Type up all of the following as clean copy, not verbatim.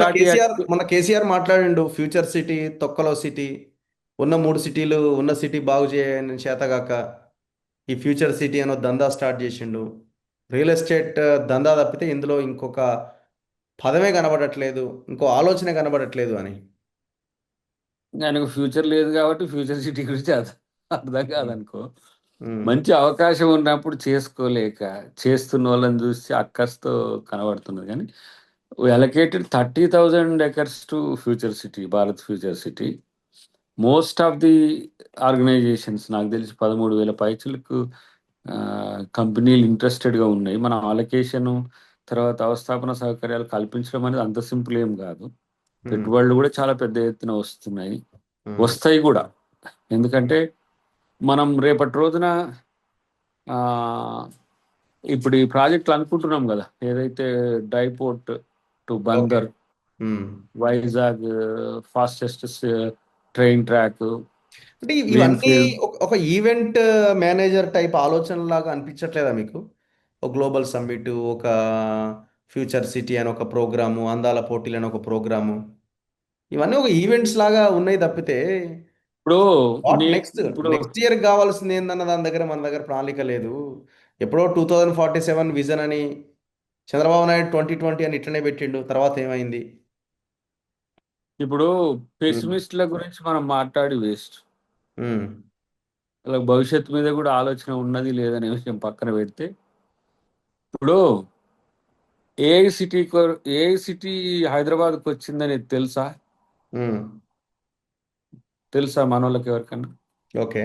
మొన్న ఇట్లాంటి కేసీఆర్ మొన్న కేసీఆర్ మాట్లాడిండు, ఫ్యూచర్ సిటీ, తొక్కలో సిటీ, ఉన్న 3 సిటీలు, ఉన్న సిటీ బాగు చేయని చేతగాక ఈ ఫ్యూచర్ సిటీ అనో దందా స్టార్ట్ చేసిండు. రియల్ ఎస్టేట్ దందా తప్పితే ఇందులో ఇంకొక పదమే కనబడట్లేదు, ఇంకో ఆలోచన కనబడట్లేదు అని. ఆయనకు ఫ్యూచర్ లేదు కాబట్టి ఫ్యూచర్ సిటీ గురించి అర్థం ఉమ్. కాదనుకో. ఉమ్. మంచి అవకాశం ఉన్నప్పుడు చేసుకోలేక చేస్తున్న వాళ్ళని చూసి అక్కస్తో కనబడుతున్నది. కానీ allocated 30,000 acres to future city, Bharat future city. Most of the organisations నాకు తెలిసి 13,000 పైచులకు కంపెనీలు ఇంట్రెస్టెడ్గా ఉన్నాయి. మన అలొకేషన్ తర్వాత అవస్థాపన సౌకర్యాలు కల్పించడం అనేది అంత సింపుల్ ఏం కాదు. ఉమ్. పెట్టుబడులు కూడా చాలా పెద్ద ఎత్తున వస్తున్నాయి, ఉమ్. వస్తాయి కూడా. ఎందుకంటే మనం రేపటి రోజున ఆ, ఇప్పుడు ఈ ప్రాజెక్టులు అనుకుంటున్నాం కదా, ఏదైతే డైపోర్ట్ to okay. Bandar, um. Vizag fastest train track, అంటే ఇవన్నీ గ్రీన్ఫీల్డ్. ఒక ఈవెంట్ మేనేజర్ టైప్ ఆలోచన లాగా అనిపించట్లేదా మీకు? ఒక గ్లోబల్ సమ్మిట్, ఒక ఫ్యూచర్ సిటీ అని ఒక ప్రోగ్రాము, అందాల పోటీలు అని ఒక ప్రోగ్రాము, ఇవన్నీ ఒక ఈవెంట్స్ లాగా ఉన్నాయి తప్పితే ఇప్పుడు వాట్ నీ నెక్స్ట్? ఇప్పుడు నెక్స్ట్ ఇయర్ కావాల్సింది ఏందన్న దాని దగ్గర మన దగ్గర ప్రణాళిక లేదు. ఎప్పుడో 2047 విజన్ అని చంద్రబాబు నాయుడు 2020 అని ఇట్లనే పెట్టిండు, తర్వాత ఏమైంది? ఇప్పుడు ఉమ్. పెసిమిస్ట్ల గురించి మనం మాట్లాడి వేస్ట్. ఉమ్. అలా భవిష్యత్తు మీద కూడా ఆలోచన ఉన్నది లేదనే విషయం పక్కన పెడితే, ఇప్పుడు ఏఐ సిటీ హైదరాబాద్కి వచ్చిందని తెలుసా? ఉమ్. తెలుసా మనోళ్ళకి ఎవరికన్నా? Okay.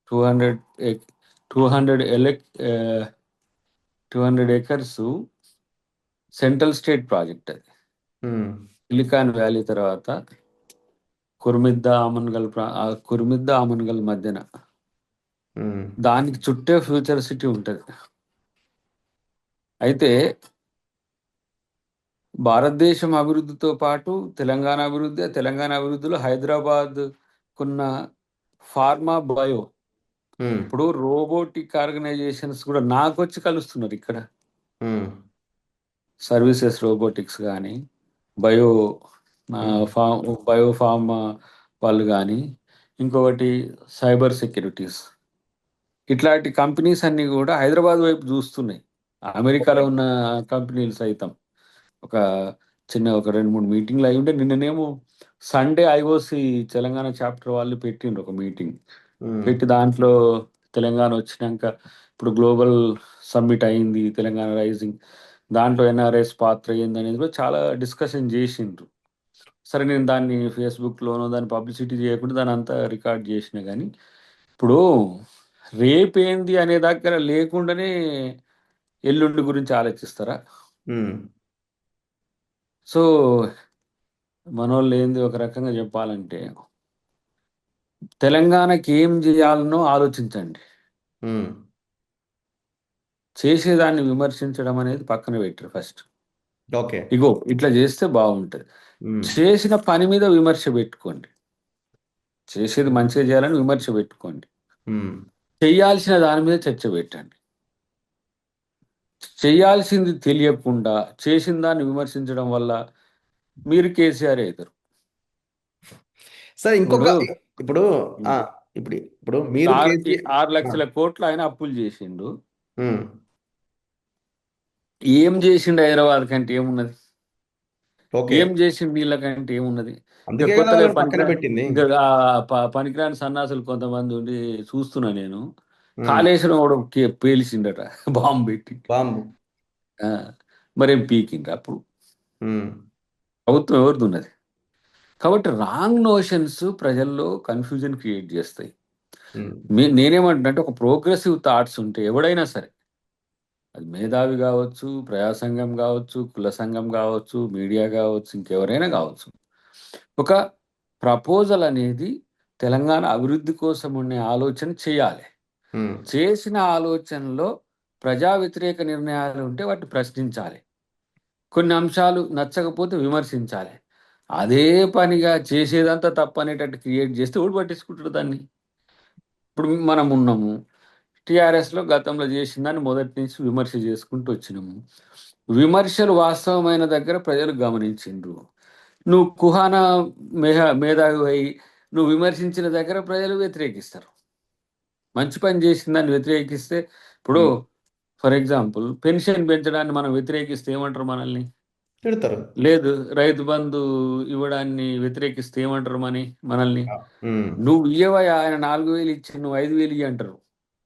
200 200 200 acres central state project అది. ఉమ్. సిలికాన్ వ్యాలీ తర్వాత కుర్మిద్ద ఆమన్గల్ మధ్యన ఉమ్. దానికి చుట్టే ఫ్యూచర్ సిటీ ఉంటుంది. అయితే భారతదేశం అభివృద్ధితో పాటు తెలంగాణ అభివృద్ధిలో హైదరాబాద్ కున్న ఫార్మా బయో, ఉమ్. ఇప్పుడు రోబోటిక్ ఆర్గనైజేషన్స్ కూడా నాకు వచ్చి కలుస్తున్నారు ఇక్కడ. ఉమ్. సర్వీసెస్ రోబోటిక్స్ కానీ, బయో ఉమ్. బయోఫార్మ్ వాళ్ళు కానీ, ఇంకొకటి సైబర్ సెక్యూరిటీస్, ఇట్లాంటి కంపెనీస్ అన్నీ కూడా హైదరాబాద్ వైపు చూస్తున్నాయి. ఓకే. అమెరికాలో ఉన్న కంపెనీలు సైతం ఒక ఒక 2-3 మీటింగ్లు అయి ఉంటే, నిన్ననేమో సండే ఐఓసి తెలంగాణ చాప్టర్ వాళ్ళు పెట్టిండ్రు ఒక మీటింగ్. ఉమ్. పెట్టి దాంట్లో తెలంగాణ వచ్చినాక ఇప్పుడు గ్లోబల్ సమ్మిట్ అయింది తెలంగాణ రైజింగ్, దాంట్లో ఎన్ఆర్ఎస్ పాత్ర ఏంది అనేది కూడా చాలా డిస్కషన్ చేసిండ్రు. సరే, నేను దాన్ని ఫేస్బుక్లోనో దాన్ని పబ్లిసిటీ చేయకుండా దాన్ని అంతా రికార్డ్ చేసిన. కానీ ఇప్పుడు రేపేంది అనే దగ్గర లేకుండానే ఎల్లుండి గురించి ఆలోచిస్తారా? ఉమ్. సో మనోళ్ళు ఏంది, ఒక రకంగా చెప్పాలంటే తెలంగాణకి ఏం చేయాలనో ఆలోచించండి. ఉమ్. చేసేదాన్ని విమర్శించడం అనేది పక్కన పెట్టరు ఫస్ట్. ఓకే. ఇగో ఇట్లా చేస్తే బాగుంటుంది, ఉమ్. చేసిన పని మీద విమర్శ పెట్టుకోండి. చేసేది మంచిగా చేయాలని విమర్శ పెట్టుకోండి. ఉమ్. చేయాల్సిన దాని మీద చర్చ పెట్టండి. చేయాల్సింది తెలియకుండా చేసిన దాన్ని విమర్శించడం వల్ల మీరు కేసీఆర్ అవుతారు. సరే, ఇంకొక ఇప్పుడు ఇప్పుడు ఆ, ఇప్పుడు మీరు కేసీఆర్. 6 లక్షల కోట్లు ఆయన అప్పులు చేసిండు. ఉమ్. ఏం చేసిండు హైదరాబాద్ కంటే ఏమున్నది? ఓకే. ఏం చేసిండు వీళ్ళకంటే ఏమున్నది? ఇక అందుకే కదా కొత్తగా వాళ్ళని పక్కన పెట్టింది. ఇంకా పనికిరాని సన్నాసులు కొంతమంది ఉండి చూస్తున్నా నేను. ఉమ్. కాళేశ్వరం కూడా పేల్చిండట బాంబు పెట్టి. బాంబు. ఆ, మరేం పీకిండ్రు అప్పుడు? ఉమ్. ప్రభుత్వం ఎవరిది ఉన్నది? కాబట్టి రాంగ్ నోషన్స్ ప్రజల్లో కన్ఫ్యూజన్ క్రియేట్ చేస్తాయి. ఉమ్. నేనేమంటున్నా ఒక ప్రోగ్రెసివ్ థాట్స్ ఉంటే ఎవడైనా సరే, అది మేధావి కావచ్చు, ప్రజా సంఘం కావచ్చు, కుల సంఘం కావచ్చు, మీడియా కావచ్చు, ఇంకెవరైనా కావచ్చు, ఒక ప్రపోజల్ అనేది తెలంగాణ అభివృద్ధి కోసం ఉండే ఆలోచన చేయాలి. ఉమ్. చేసిన ఆలోచనలో ప్రజా వ్యతిరేక నిర్ణయాలు ఉంటే వాటిని ప్రశ్నించాలి. కొన్ని అంశాలు నచ్చకపోతే విమర్శించాలి. అదే పనిగా చేసేదంతా తప్పు అనేటట్టు క్రియేట్ చేస్తే ఎవడు పట్టించుకుంటాడు దాన్ని? ఇప్పుడు మనం ఉన్నాము, టీఆర్ఎస్లో గతంలో చేసిందని మొదటి నుంచి విమర్శ చేసుకుంటూ వచ్చినాము. విమర్శలు వాస్తవమైన దగ్గర ప్రజలు గమనించిండ్రు. నువ్వు కుహానా మేధావి అయి నువ్వు విమర్శించిన దగ్గర ప్రజలు వ్యతిరేకిస్తారు. మంచి పని చేసిందని వ్యతిరేకిస్తే ఇప్పుడు ఉమ్, ఫర్ ఎగ్జాంపుల్ పెన్షన్ పెంచడాన్ని మనం వ్యతిరేకిస్తే ఏమంటారు మనల్ని? తిడతారు. లేదు రైతు బంధు ఇవ్వడాన్ని వ్యతిరేకిస్తే ఏమంటారు మనల్ని? ఉమ్, నువ్వు ఇయ్యవా ఆయన 4,000 ఇచ్చి నువ్వు 5,000 ఇయ్యి అంటారు.